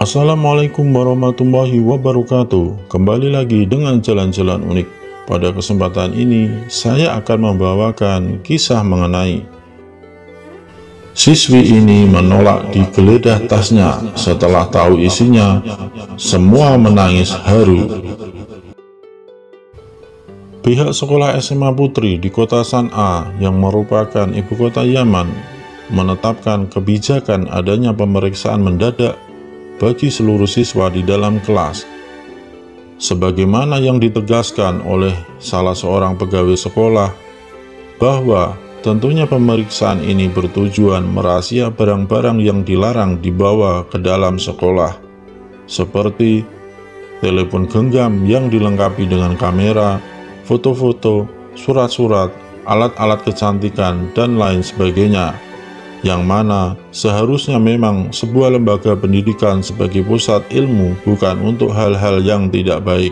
Assalamualaikum warahmatullahi wabarakatuh. Kembali lagi dengan jalan-jalan unik. Pada kesempatan ini, saya akan membawakan kisah mengenai siswi ini menolak digeledah tasnya setelah tahu isinya. Semua menangis haru. Pihak sekolah SMA Putri di kota San'a yang merupakan ibu kota Yaman menetapkan kebijakan adanya pemeriksaan mendadak bagi seluruh siswa di dalam kelas, sebagaimana yang ditegaskan oleh salah seorang pegawai sekolah, bahwa tentunya pemeriksaan ini bertujuan merahasia barang-barang yang dilarang dibawa ke dalam sekolah, seperti telepon genggam yang dilengkapi dengan kamera, foto-foto, surat-surat, alat-alat kecantikan, dan lain sebagainya, yang mana seharusnya memang sebuah lembaga pendidikan sebagai pusat ilmu, bukan untuk hal-hal yang tidak baik.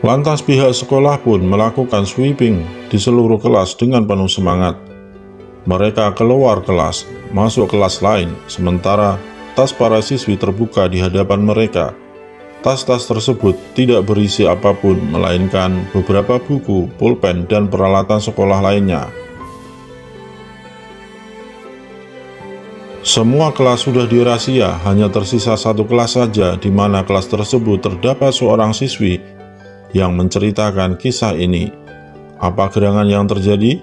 Lantas pihak sekolah pun melakukan sweeping di seluruh kelas dengan penuh semangat. Mereka keluar kelas, masuk kelas lain, sementara tas para siswi terbuka di hadapan mereka. Tas-tas tersebut tidak berisi apapun, melainkan beberapa buku, pulpen, dan peralatan sekolah lainnya. Semua kelas sudah dirahasia, hanya tersisa satu kelas saja, di mana kelas tersebut terdapat seorang siswi yang menceritakan kisah ini. Apa gerangan yang terjadi?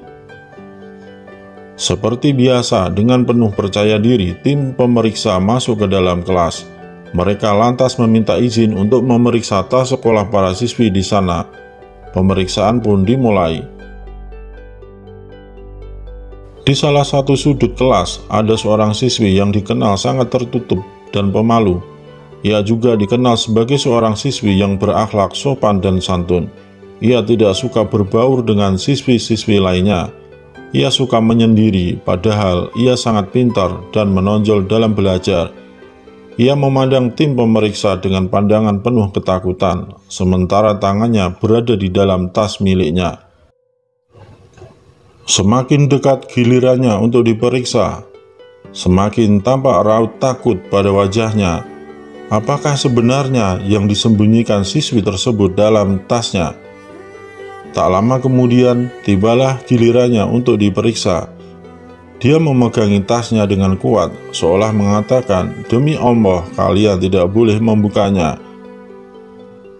Seperti biasa, dengan penuh percaya diri, tim pemeriksa masuk ke dalam kelas. Mereka lantas meminta izin untuk memeriksa tas sekolah para siswi di sana. Pemeriksaan pun dimulai. Di salah satu sudut kelas, ada seorang siswi yang dikenal sangat tertutup dan pemalu. Ia juga dikenal sebagai seorang siswi yang berakhlak sopan dan santun. Ia tidak suka berbaur dengan siswi-siswi lainnya. Ia suka menyendiri, padahal ia sangat pintar dan menonjol dalam belajar. Ia memandang tim pemeriksa dengan pandangan penuh ketakutan, sementara tangannya berada di dalam tas miliknya. Semakin dekat gilirannya untuk diperiksa, semakin tampak raut takut pada wajahnya. Apakah sebenarnya yang disembunyikan siswi tersebut dalam tasnya? Tak lama kemudian, tibalah gilirannya untuk diperiksa. Dia memegangi tasnya dengan kuat, seolah mengatakan, "Demi Allah, kalian tidak boleh membukanya."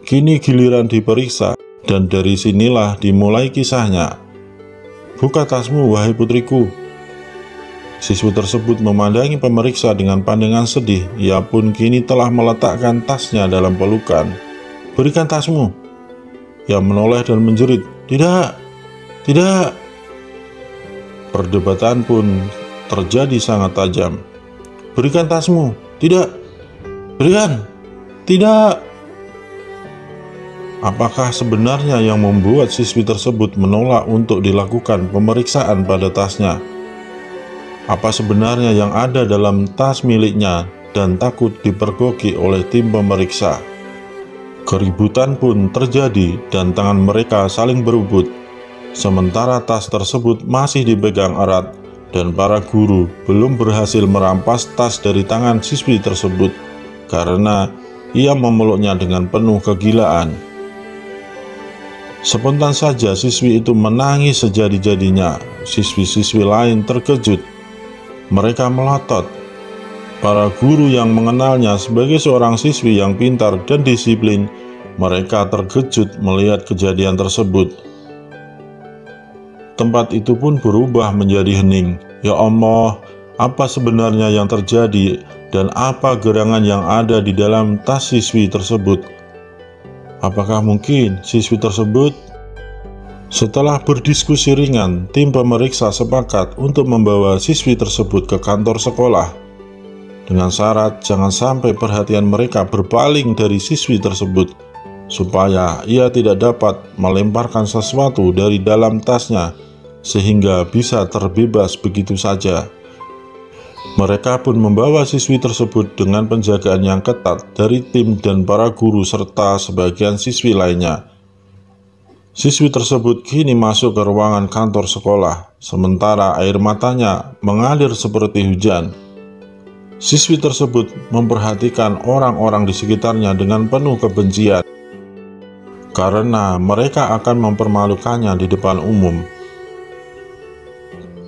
Kini giliran diperiksa, dan dari sinilah dimulai kisahnya. "Buka tasmu, wahai putriku." Siswi tersebut memandangi pemeriksa dengan pandangan sedih. Ia pun kini telah meletakkan tasnya dalam pelukan. "Berikan tasmu." Ia menoleh dan menjerit, "Tidak, tidak." Perdebatan pun terjadi sangat tajam. "Berikan tasmu." "Tidak." "Berikan." "Tidak." Apakah sebenarnya yang membuat siswi tersebut menolak untuk dilakukan pemeriksaan pada tasnya? Apa sebenarnya yang ada dalam tas miliknya dan takut dipergoki oleh tim pemeriksa? Keributan pun terjadi dan tangan mereka saling berebut. Sementara tas tersebut masih dipegang erat, dan para guru belum berhasil merampas tas dari tangan siswi tersebut karena ia memeluknya dengan penuh kegilaan. Spontan saja siswi itu menangis sejadi-jadinya. Siswi-siswi lain terkejut. Mereka melotot. Para guru yang mengenalnya sebagai seorang siswi yang pintar dan disiplin, mereka terkejut melihat kejadian tersebut. Tempat itu pun berubah menjadi hening. Ya Allah, apa sebenarnya yang terjadi dan apa gerangan yang ada di dalam tas siswi tersebut? Apakah mungkin siswi tersebut? Setelah berdiskusi ringan, tim pemeriksa sepakat untuk membawa siswi tersebut ke kantor sekolah dengan syarat jangan sampai perhatian mereka berpaling dari siswi tersebut, supaya ia tidak dapat melemparkan sesuatu dari dalam tasnya sehingga bisa terbebas begitu saja. Mereka pun membawa siswi tersebut dengan penjagaan yang ketat dari tim dan para guru serta sebagian siswi lainnya. Siswi tersebut kini masuk ke ruangan kantor sekolah, sementara air matanya mengalir seperti hujan. Siswi tersebut memperhatikan orang-orang di sekitarnya dengan penuh kebencian, karena mereka akan mempermalukannya di depan umum.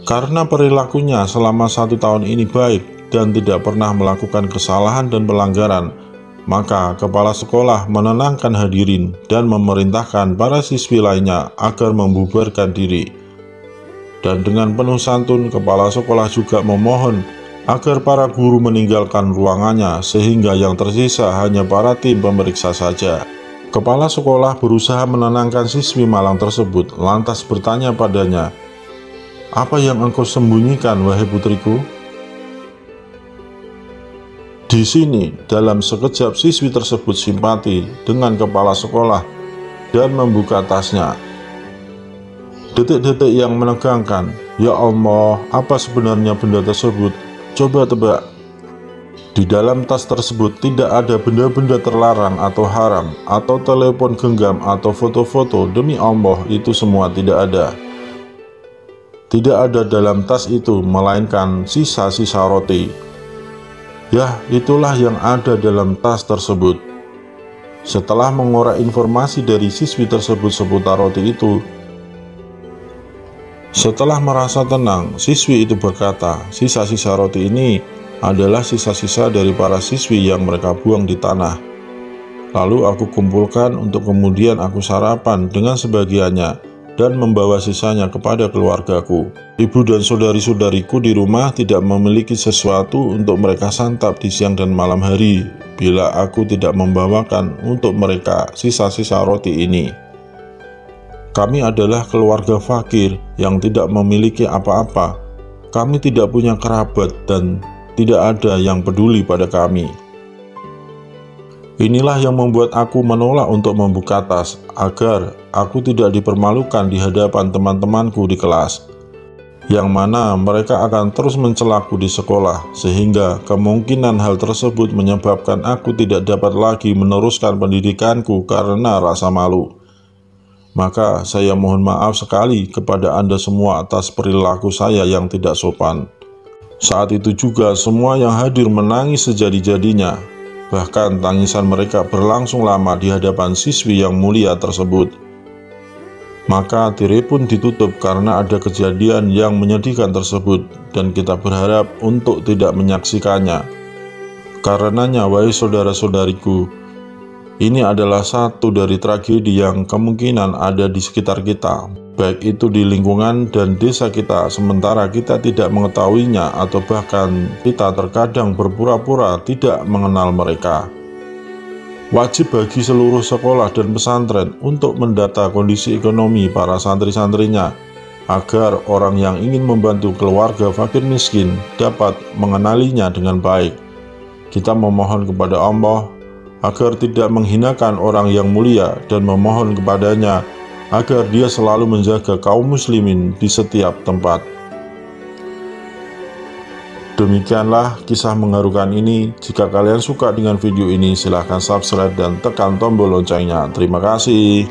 Karena perilakunya selama 1 tahun ini baik dan tidak pernah melakukan kesalahan dan pelanggaran, maka kepala sekolah menenangkan hadirin dan memerintahkan para siswi lainnya agar membubarkan diri. Dan dengan penuh santun, kepala sekolah juga memohon agar para guru meninggalkan ruangannya, sehingga yang tersisa hanya para tim pemeriksa saja. Kepala sekolah berusaha menenangkan siswi malang tersebut, lantas bertanya padanya, "Apa yang engkau sembunyikan, wahai putriku?" Di sini, dalam sekejap siswi tersebut simpati dengan kepala sekolah dan membuka tasnya. Detik-detik yang menegangkan. Ya Allah, apa sebenarnya benda tersebut? Coba tebak. Di dalam tas tersebut tidak ada benda-benda terlarang atau haram, atau telepon genggam atau foto-foto. Demi Allah, itu semua tidak ada. Tidak ada dalam tas itu, melainkan sisa-sisa roti. Ya, itulah yang ada dalam tas tersebut. Setelah mengorek informasi dari siswi tersebut seputar roti itu, setelah merasa tenang, siswi itu berkata, "Sisa-sisa roti ini adalah sisa-sisa dari para siswi yang mereka buang di tanah. Lalu aku kumpulkan untuk kemudian aku sarapan dengan sebagiannya dan membawa sisanya kepada keluargaku. Ibu dan saudari-saudariku di rumah tidak memiliki sesuatu untuk mereka santap di siang dan malam hari bila aku tidak membawakan untuk mereka sisa-sisa roti ini. Kami adalah keluarga fakir yang tidak memiliki apa-apa. Kami tidak punya kerabat dan tidak ada yang peduli pada kami." Inilah yang membuat aku menolak untuk membuka tas, agar aku tidak dipermalukan di hadapan teman-temanku di kelas, yang mana mereka akan terus mencelaku di sekolah, sehingga kemungkinan hal tersebut menyebabkan aku tidak dapat lagi meneruskan pendidikanku karena rasa malu. Maka saya mohon maaf sekali kepada Anda semua atas perilaku saya yang tidak sopan. Saat itu juga semua yang hadir menangis sejadi-jadinya. Bahkan tangisan mereka berlangsung lama di hadapan siswi yang mulia tersebut. Maka tirai pun ditutup karena ada kejadian yang menyedihkan tersebut, dan kita berharap untuk tidak menyaksikannya. Karenanya, wahai saudara-saudariku, ini adalah satu dari tragedi yang kemungkinan ada di sekitar kita, baik itu di lingkungan dan desa kita, sementara kita tidak mengetahuinya atau bahkan kita terkadang berpura-pura tidak mengenal mereka. Wajib bagi seluruh sekolah dan pesantren untuk mendata kondisi ekonomi para santri-santrinya, agar orang yang ingin membantu keluarga fakir miskin dapat mengenalinya dengan baik. Kita memohon kepada Allah agar tidak menghinakan orang yang mulia dan memohon kepadanya agar dia selalu menjaga kaum muslimin di setiap tempat. Demikianlah kisah mengharukan ini. Jika kalian suka dengan video ini, silahkan subscribe dan tekan tombol loncengnya. Terima kasih.